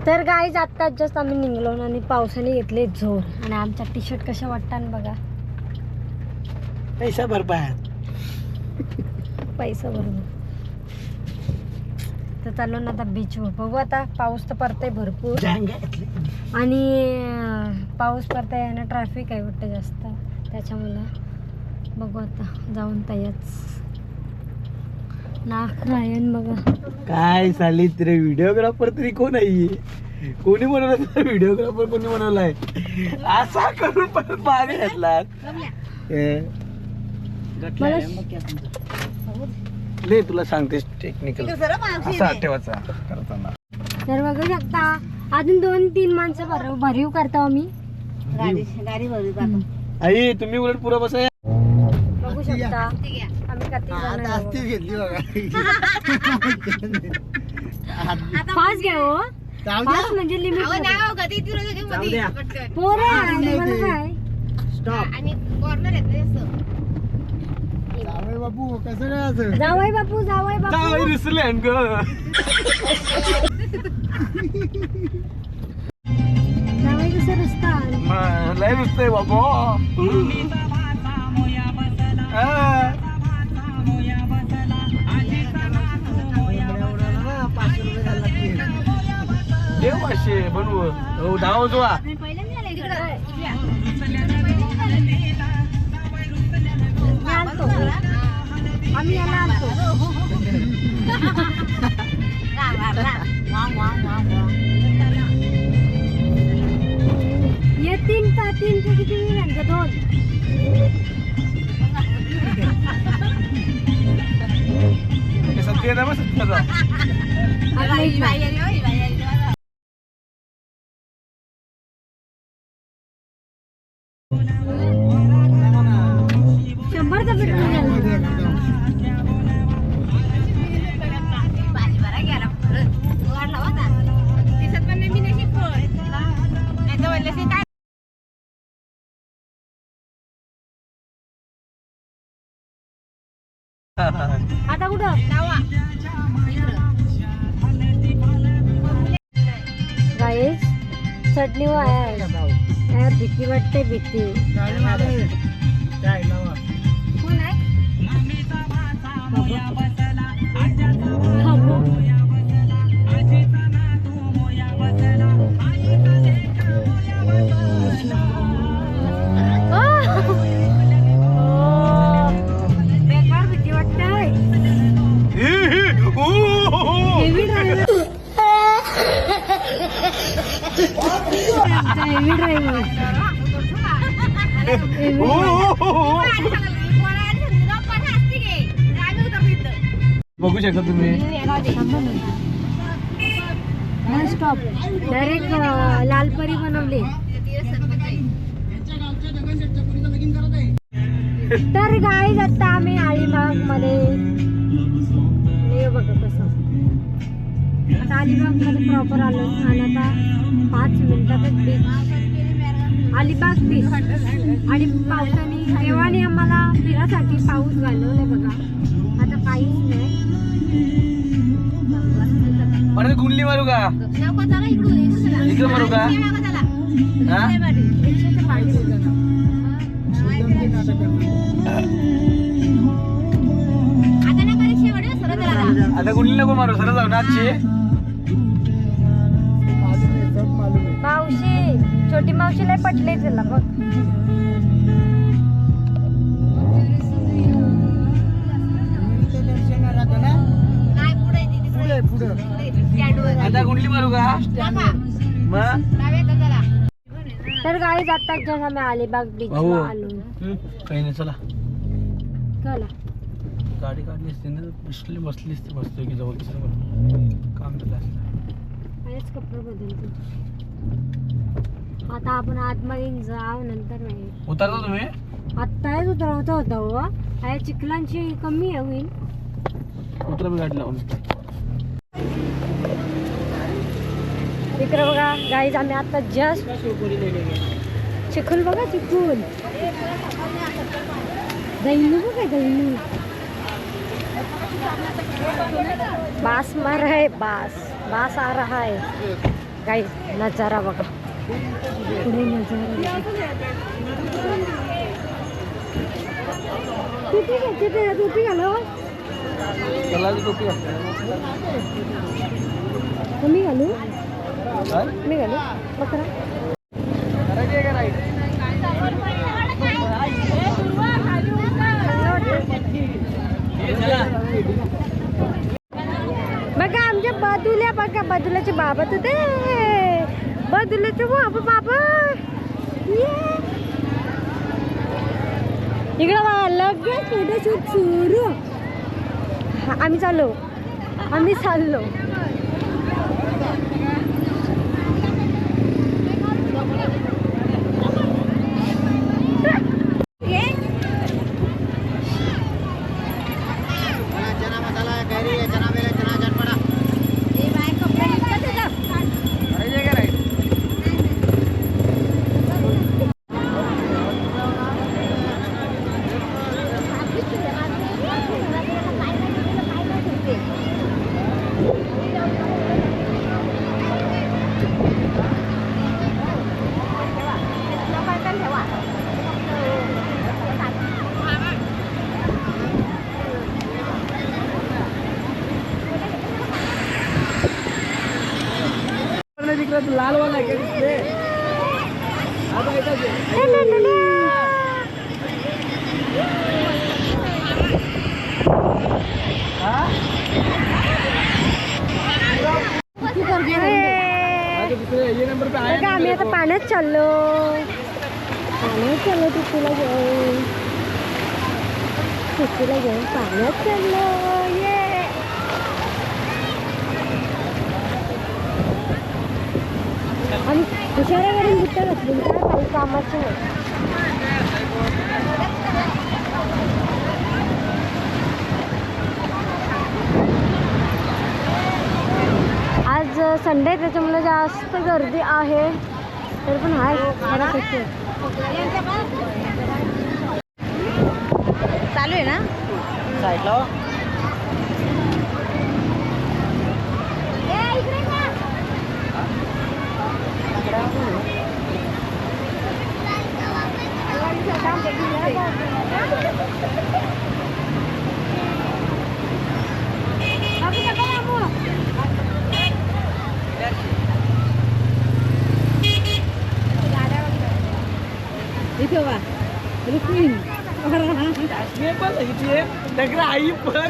तर गाईज आत्ताच जस्ट आम्ही निघलो आणि पावसाने घेतले जोर आणि आमच्या टी शर्ट कशा वाटतात बघा. पैसा भरपाय पैसा बरोबर. तर चाललो ना आता बीचवर. बघू आता पाऊस तर पडतंय भरपूर आणि पाऊस पडतंय आणि ट्रॅफिक आहे वाटतं जास्त त्याच्यामुळं. बघू आता जाऊन तयाच नाक रायन बघा काय चालली तरी. व्हिडिओग्राफर तरी कोण आहे? कोणी बनवला व्हिडिओग्राफर? कोणी बनवलाय? असा करून परत मागे घेतला. ले तुला सांगतेस टेक्निकल असा ठेवायचा करताना. तर बघू शकता अजून 2-3 माणसं भरीव करतो आम्ही. गाडी भरली जातो. आई तुम्ही उलट पुरा बसा. बघू शकता आम्ही किती घेतली बघा. फास्ट घ्या हो. फास्ट म्हणजे लिमिट पोरं आहे मला काय. स्टॉप. आणि कॉर्नर येते असं. जावई बापू कसं काय असं? जावई बापू जावई बापू जावई रुसले ग. जावई कसं रस्ता लय रुसतंय बाबा. देव पाचशे बनवू धाव जोआ. आम्ही याला आणतो. ये 3 ते किती मिळालं? 2. सत्य ना बस शंभरचा पेट्रोल झाला. आता कुठं गाईस चटणी आहे. भीती वाटते भीती. बेकार भीती वाटते. हेवी ड्रायव्हर हेवी ड्रायव्हर बघू शकता तुम्ही. स्टॉप डायरेक्ट लालपरी बनवली. तर गाईज आता आम्ही अलिबाग मध्ये बघा कसं आता अलिबाग मध्ये प्रॉपर आलो आणि आता 5 मिनिटातच बीच अलिबाग बीच. आणि पावसाने देवाने आम्हाला फिरासाठी पाऊस घालवलाय बघा. आता काहीच नाही. परत गुंडली मारू का? इकडे मारू का? आता गुंडली नको मारू. सरळ जाऊ नाची. मावशी छोटी मावशीला पटले तिला बघ. आता गुंडली मारू का? तर गाईज आता जस्ट आम्ही अलिबाग बीच आलो. काही नाही चला. चला गाडी काढली असते ना बसली असते बसतोय की जवळ काम झालं असतं. हेच कपडे बदलतो. आता आपण आतमध्ये जाऊ नंतर नाही. उतरता तुम्ही? आत्ताच उतरवता होता हो. चिखलांची कमी होईल. उतरा मी गाडी लावून. इकडे बघा गाईज आम्ही आता जस्ट चिखल बघा चिखल दैनू बघा दैनू. बास मार है बास बास आ रहा है. काही नजारा बघा पुढे नजारा टोपी घालो मी घालू मी घालू बकरा बघा आमच्या बाजूला बघा बाजूलाचे बाबा तर ते बाजूलाचे बाबा बाबा इकडं बघा लगेच फोटोशूट सुरू आम्ही चाललो लाल वाला आम्ही आता पाण्यात चाललो तिथूला घेऊन पाण्यात चाललो ये आणि हुशाऱ्यावरून बुट्टा घातली काय काही कामाचं नाही आज संडे त्याच्यामुळे जास्त गर्दी आहे तर पण आहे बऱ्यापैकी चालू आहे ना साईडला इथे वा रुक्मिणी आई पण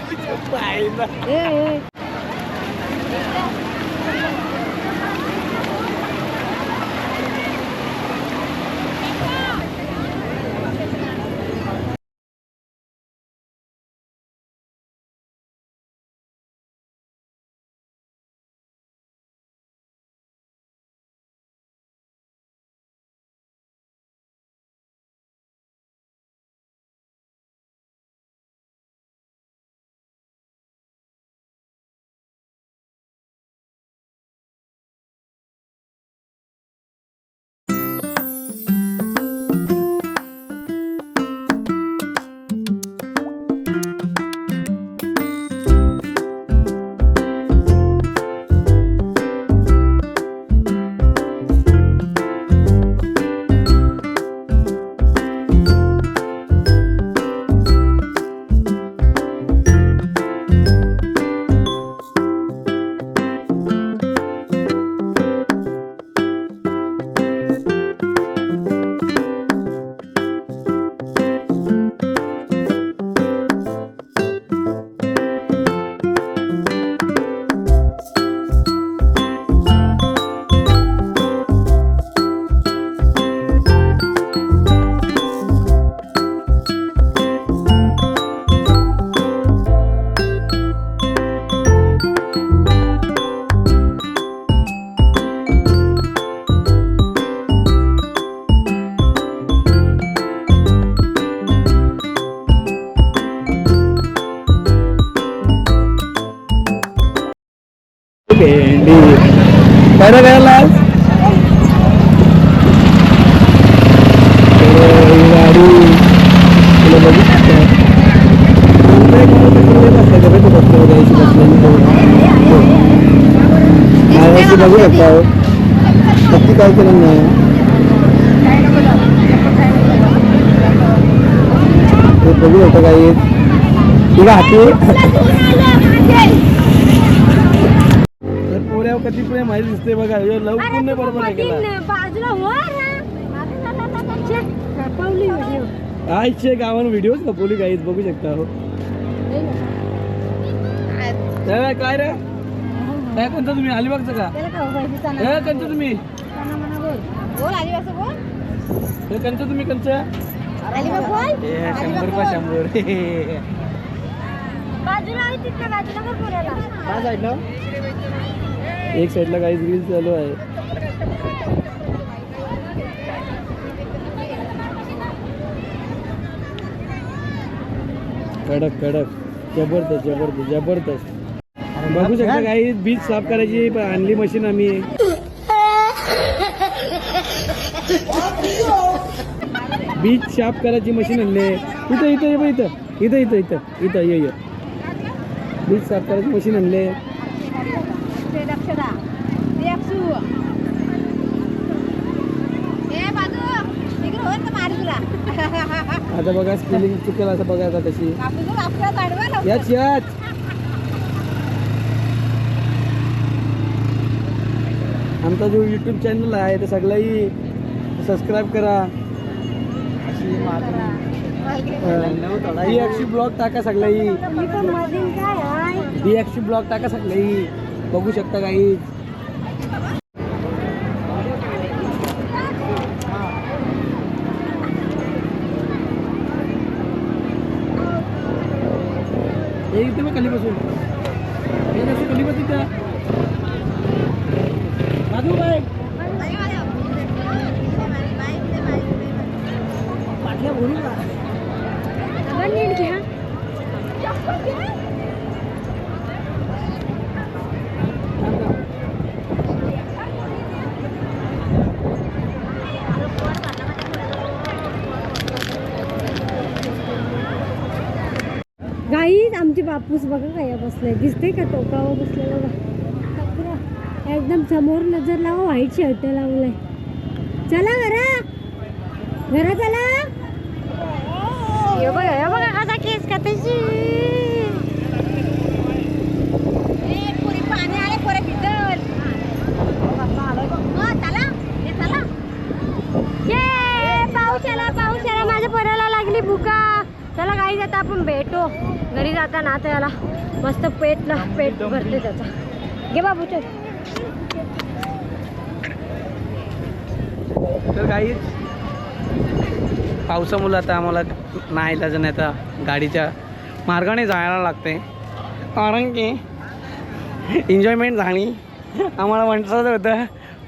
भेंडी बरं गायला गाडी तुला बघितलं बघू शकता काय केलं नाही ते बघू होतं काही ठीक आहे पोऱ्यावर कधी पुढे माहिती दिसते बघा लवकर नाही बरोबर आहे केला बाजूला पावली व्हिडिओ आजचे गावान व्हिडिओज खपवली काहीच बघू शकता हो काय रे काय कोणतं तुम्ही अलिबागचं का कंच तुम्ही कंच तुम्ही कंच 100 एक साईडला काही रील चालू आहे कडक कडक जबरदस्त जबरदस्त जबरदस्त बघू शकता काही बीच साफ करायची आणली मशीन आम्ही बीच साफ करायची मशीन आणली इथं इथं इथं इथं इथं इथं इथं ये बीच साफ करायची मशीन आणले आता बघा स्पेलिंग चुकेल असं बघा आता कशी याच याच आमचा जो यूट्यूब चॅनल आहे ते सगळंही सबस्क्राईब करा DXC ब्लॉग टाका सगळंही DXC ब्लॉग टाका सगळंही बघू शकता काही इथे मग खाली बसून खाली बसून त्या बाजू बाय पाटल्या बोलू का नीट घ्या गाईज आमचे बापूस बघा काय बसलाय दिसते का टोकावर बसलेला बघा एकदम समोर नजर लावा व्हाईट शर्ट लावलाय चला घरा चला हे बघा कसा केस कताची पाणी आले पोरे पितल पाऊस आला माझ्या पोराला लागली भुका चला काही आता आपण भेटो घरी जाताना आता याला मस्त पेट भरते त्याचा घे बाबू चल तर काही पावसामुळे आता आम्हाला नाही इलाज नाही आता गाडीच्या मार्गाने जायला लागते कारण की एन्जॉयमेंट झाली आम्हाला म्हणतं होतं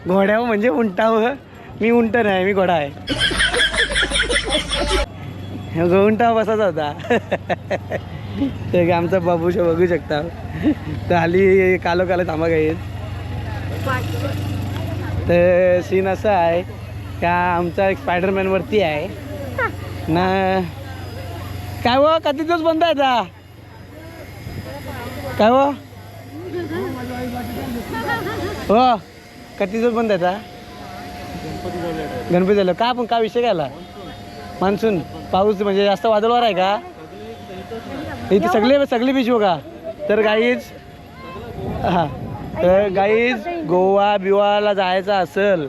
घोड्यावर म्हणजे उंटावं मी उंट नाही मी घोडा आहे उंटावर बसायचा होता ते आमचा बाबूशा बघू शकता तर हल्ली कालोकाला थांबा काही तर सीन असं आहे का आमचा एक स्पायडरमॅन वरती आहे ना काय हो किती दिवस बंद आहे का काय हो किती दिवस बंद आहे गणपती झालं का आपण का विषय घ्यायला मान्सून पाऊस म्हणजे जास्त वादळवार आहे का इथे सगळे बीच का तर गाईज हां तर गाईज गोवा बिवाला जायचं असेल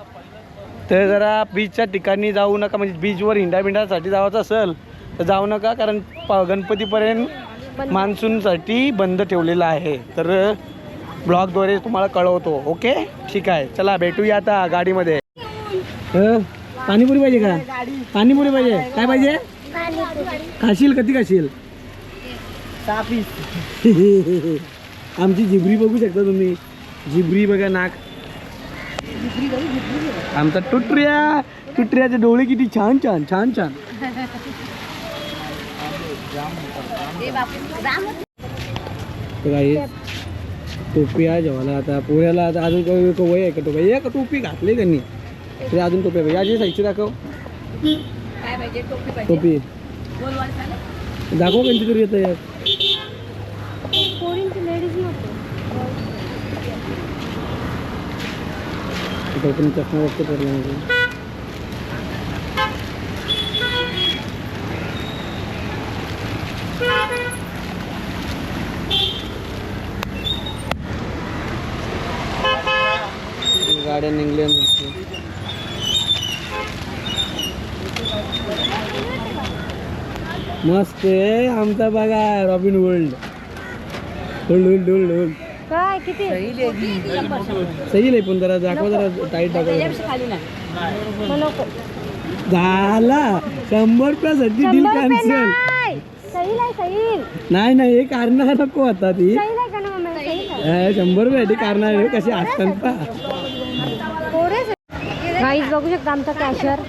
तर जरा बीचच्या ठिकाणी जाऊ नका म्हणजे बीचवर हिंडासाठी जायचं असेल तर जाऊ नका कारण गणपतीपर्यंत मान्सूनसाठी बंद ठेवलेलं आहे तर ब्लॉगद्वारे तुम्हाला कळवतो ओके ठीक आहे चला भेटूया आता गाडीमध्ये पाणीपुरी पाहिजे का पाणीपुरी पाहिजे काय पाहिजे खाशील कधी खाशील आमची जिबरी बघू शकता तुम्ही जिबरी बघा नाक आमचा टुटऱ्याचे डोळे किती छान छान छान छान टोपी आहे जेव्हा आता पोऱ्याला आता अजून काही वय आहे का टोपी एक टोपी घातली त्यांनी तरी अजून टोपी पाहिजे याची साईडची दाखव टोपी दाखव कोणती तरी येतं यार तो पण चष्मा वगैरे पडला म्हणजे गाड्या निघल्या मस्त आहे आमचा बघा रॉबिन वर्ल्ड वर्ल्ड काय किती सही आहे पण जरा दाखवा जरा टाईट दाखवा नको झाला 100 रुपयासाठी डील कॅन्सल सही सही नाही नाही हे कारण नको आता ती सही का ना मम्मी सही 100 रुपयासाठी कारण आहे कशी असतात का गाईज बघू शकता आमचा कॅशर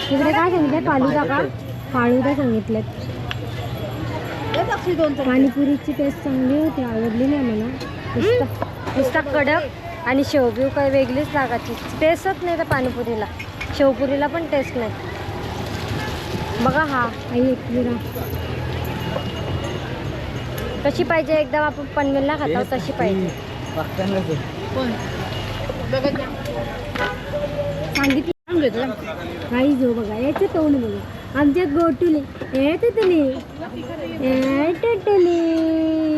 तिकडे काय सांगितलंय फालुदा सांगितलेत पाणीपुरीची टेस्ट चांगली होती आवडली नाही मला नुसता कडक आणि शेवबिव काही वेगळीच लागायची टेस्टच नाही त्या पाणीपुरीला शेवपुरीला पण टेस्ट नाही बघा हा आई एक कशी पाहिजे एकदम आपण पनवेलला खातो तशी पाहिजे सांगितलं काही जो बघा याचं तोंड बघा आमच्या गोटुले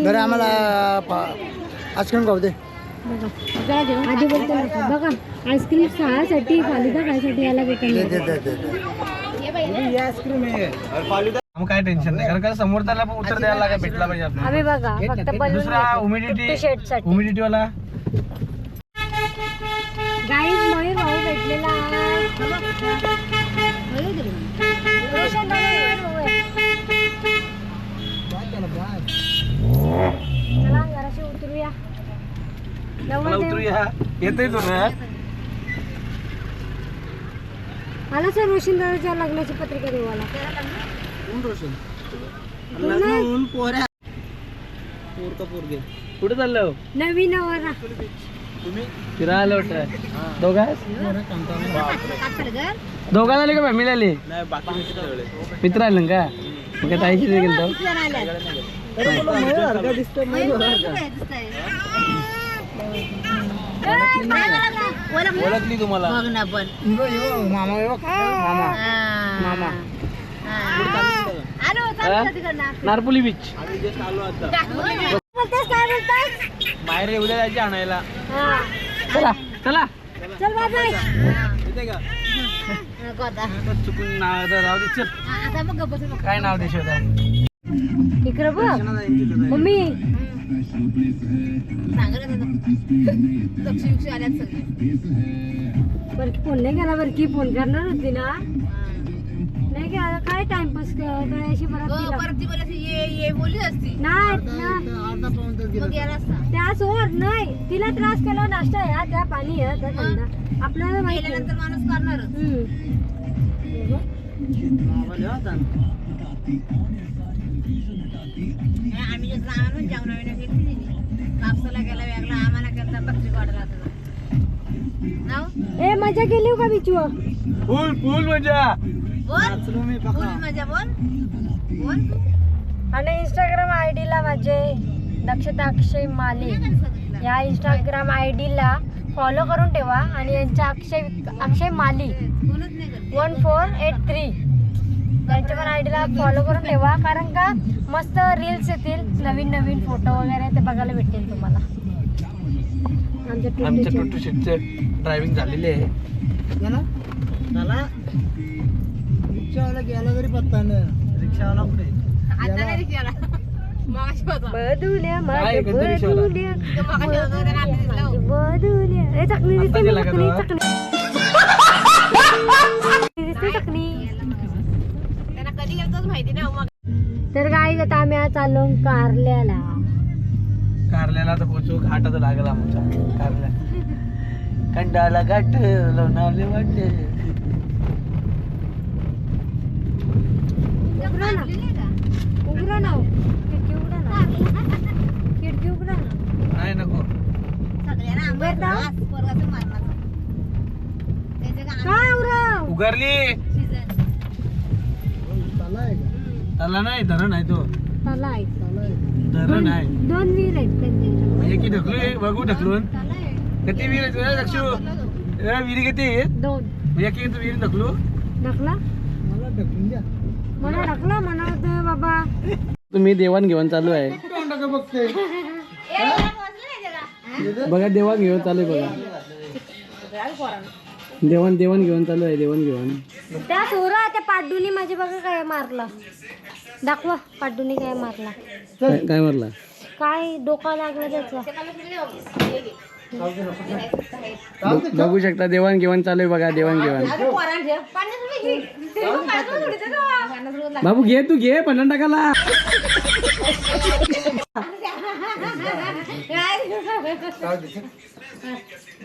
बरं आम्हाला आईस्क्रीम खाऊ दे आधी बोलतो बघा आईस्क्रीम खायसाठी फालुदा खायसाठी याला काय टेन्शन नाही कारण का समोर त्याला पण उत्तर द्यायला लागा भेटला पाहिजे आपल्याला आम्ही बघा फक्त दुसरा ह्युमिडिटी वाला गाईज मयूर भाऊ भेटलेला चला जराशी उतरूया उतरूया येतोय तो ना आला सर रोशनदाराच्या लग्नाची पत्रिका देऊ आला कुठे चाललो नवीन नवरा फिरायला दोघा झाले का फॅमिली आली मित्र आले का मग ताईची गेलो ओळखली तुम्हाला मामा नारपोली बीच बाहेर उद्या जायचे आणायला चला चला चल बाय चुकून नाव राहू दे चल काय नाव दे शोधा इकडं बघ मम्मी बरं फोन नाही केला बरं की फोन करणार होती ना नाही केला काय टाइमपास करायची त्या सोड नाही तिला त्रास केला नाश्ता या त्या पाणी आहे त्या थंडा आपल्याला माहिती नंतर माणूस करणार आम्ही कापसाला गेला वेगळा आम्हाला केला पक्षी ऑर्डर ए मजा केली का बिचू फुल फुल मजा आणि इंस्टाग्राम ID ला माझे दक्षता अक्षय माली या इंस्टाग्राम ID ला फॉलो करून ठेवा आणि यांच्या अक्षय माली 1483 त्यांच्या पण ID ला फॉलो करून ठेवा कारण का मस्त रील्स येतील नवीन नवीन फोटो वगैरे ते बघायला भेटतील तुम्हाला आमच्या टोटू शेटचे ड्रायव्हिंग झालेले आहे रिक्षावाला गेला तरी पत्ता नाही रिक्षावाला कुठे बदुल्या माझ्या बदुल्या बदुल्या चकणी तर काय आता आम्ही आज चाललो कारल्याला तर पोचू घाटात लागला आमच्या कारल्या कंडाला घाट लोणावले वाटे उघडा ना खिडकी उघडा ना खिडकी उघडा ना नाही नको काय उघडली त्याला नाही धरण आहे तो धरण आहे 2 विहीर आहेत म्हणजे की ढकलू बघू ढकलून किती विहीर आहेत दक्षू विहिरी किती 2 म्हणजे की तू विहिरी ढकलू ढकला मला ढकला म्हणा होतं बाबा. तुम्ही देवाणघेवाण चालू आहे बघा, देवाणघेवाण चालू आहे बघा, देवाणघेवाण चालू आहे, देवाणघेवाण. त्या सोरा त्या पाडूनी माझे बघा काय मारला. दाखवा पाडूनी काय मारला. काय मारला? काय डोका लागला त्याचा. बघू शकता देवाणघेवाण चालू आहे बघा, देवाणघेवाण. बाबू घे, तू घे 50 टाकाला.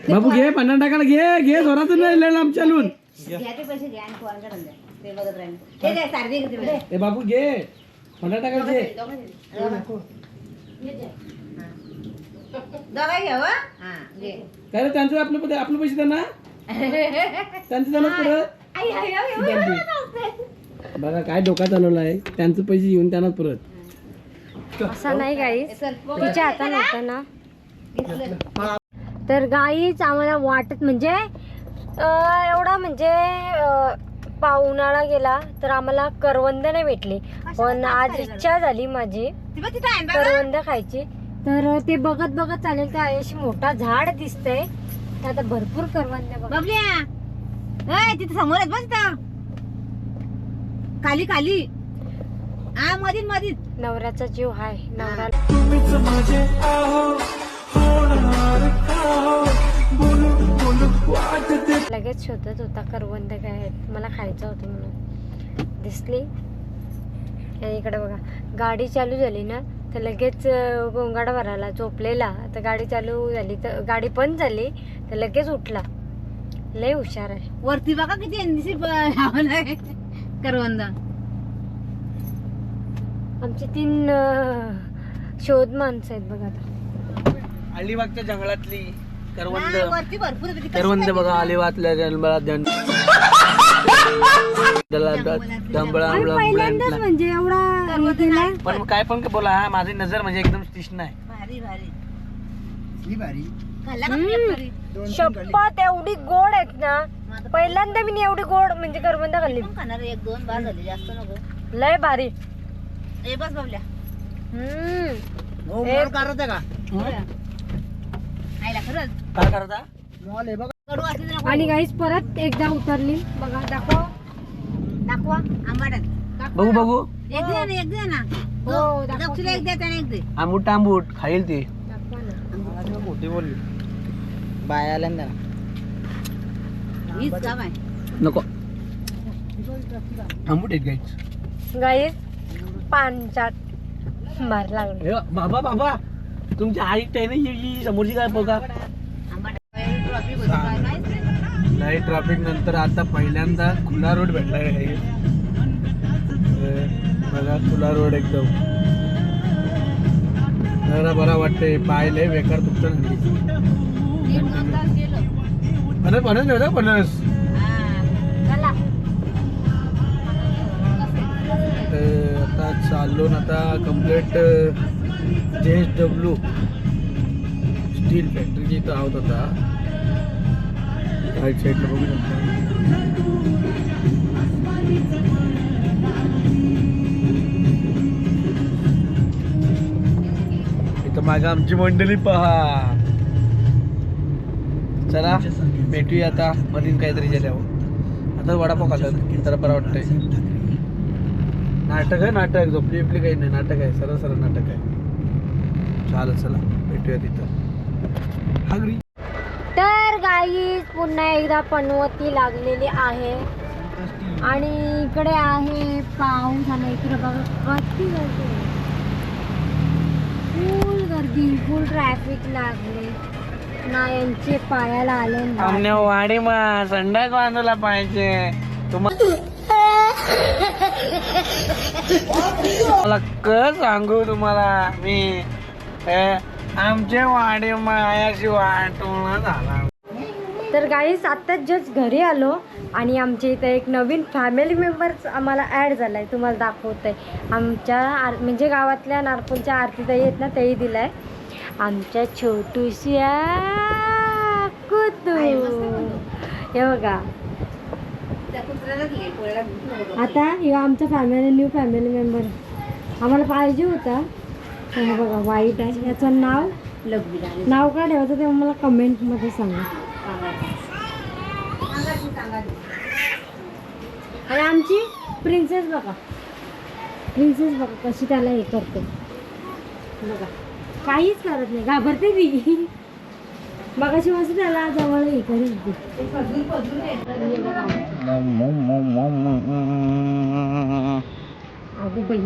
बाबू घे 50 टाकाला, घे जोरातून नाही लांब चालून. ए बाबू घे 50 टाकाला घे. काय रे त्यांचं आपलं पैसे त्यांना त्यांचं त्यांना परत बघा काय डोका चालवला आहे. त्यांचं पैसे येऊन त्यांनाच परत. असं नाही गाईच, तिच्या हातात होता ना. तर गाईच आम्हाला वाटत म्हणजे एवढा म्हणजे पावसाळा गेला तर आम्हाला करवंद नाही भेटली, पण आज इच्छा झाली माझी करवंद खायची. तर ते बघत बघत चालेल तर अशी मोठा झाड दिसतंय, आता भरपूर करवंद बघा. तिथे समोर आहेत बस खाली खाली मधीत नवऱ्याचा जीव हाय, नवरा लगेच शोधत होता करवंद काय आहेत, मला खायचं होतं म्हणून दिसली. आणि इकडे बघा गाडी चालू झाली ना तर लगेच गोंगाडा भरायला झोपलेला, तर गाडी चालू झाली तर गाडी बंद झाली तर लगेच उठला. लय हुशार आहे. वरती बघा किती करवंद. आमची 3 शोध माणसं आहेत बघा. आता अलिबागच्या जंगलातली करवंद, वरती भरपूर करवंद बघा. अलिबागच्या जंगलात आम्ही पहिल्यांदाच म्हणजे एवढा केलाय. पण काय पण बोला, हा माझी नजर म्हणजे एकदम तीक्ष्ण आहे. भारी भारी शपथ एवढी गोड आहेत ना, पहिल्यांदा मी एवढी गोड म्हणजे करवंद खाल्ली. खाणार 1-2 बार झाले, जास्त नको. लय भारी. ए बस बाबल्या आईला खरंच काय करता? कडू असली तर आणि गाईस परत एकदा उतरली बघा. दाखवा आंबाड्यात बघू बघू. एक दे ना हो दाखवा. दक्षिला एक दे त्याने एक दे. आंबूट आंबूट खाईल ती. दाखवा ना. मोठी बोलली बायाला हीच काम आहे. नको आंबूट आहेत गाईच. गाईस पानचाट मार लागले. बाबा बाबा तुमची हाईट आहे ना ही समोरची काय बघा. ट्रॉफिक होती काय माहित नाही. नाही ट्रॅफिक नंतर आता पहिल्यांदा खुला रोड भेटला आहे. बघा खुला रोड एकदम जरा बरा वाटते. पाहिले बेकार तुमचं दीड 2 तास गेलो. पणस नव्हतं पणस. चला आता चालून आता कम्प्लीट JSW स्टील फॅक्टरीची इथं आहोत आता. राईट साईडला बघू शकता. इथं मागं आमची मंडळी पहा. चला भेटूया आता मधीन काहीतरी गेल्यावर. आता वडापाव खातात तर बरं वाटतंय. नाटक आहे, नाटक झोपली बिपली काही नाही, नाटक आहे, सरळ सरळ नाटक आहे. चालेल चला भेटूया तिथं. हागरी. तर गाई पुन्हा एकदा पनवती लागलेली आहे आणि इकडे आहे पाऊस आणि इकडे बघा किती गर्दी आहे. फुल गर्दी, फुल ट्रॅफिक लागले ना. यांचे पायाला आले आमने वाडी मा संडास बांधला पाहिजे तुम्हाला क सांगू तुम्हाला मी. आमच्या वाडी मायाशी वाटून झाला. तर गाईस आत्ताच जस्ट घरी आलो आणि आमच्या इथं एक नवीन फॅमिली मेंबर्स आम्हाला ॲड झाला आहे. तुम्हाला दाखवत आहे आमच्या म्हणजे गावातल्या नारपूरच्या आरतीताई आहेत ना, तेही दिलं आहे आमच्या छोटूशी कुतू. हे बघा त्या कुत्र्यालाच घे, पोळ्याला नको. आता हे आमचा फॅमिली न्यू फॅमिली मेंबर आम्हाला पाहिजे होता. हे बघा वाईट आहे. याचं नाव लघवीला नाव काय ठेवायचं ते मला कमेंटमध्ये सांगा. आणि आमची प्रिन्सेस बघा, प्रिन्सेस बघा कशी त्याला हे करते बघा. काहीच करत नाही, घाबरते ती. मगाशी मस्त त्याला जवळ हे करेल ती. अगं बाई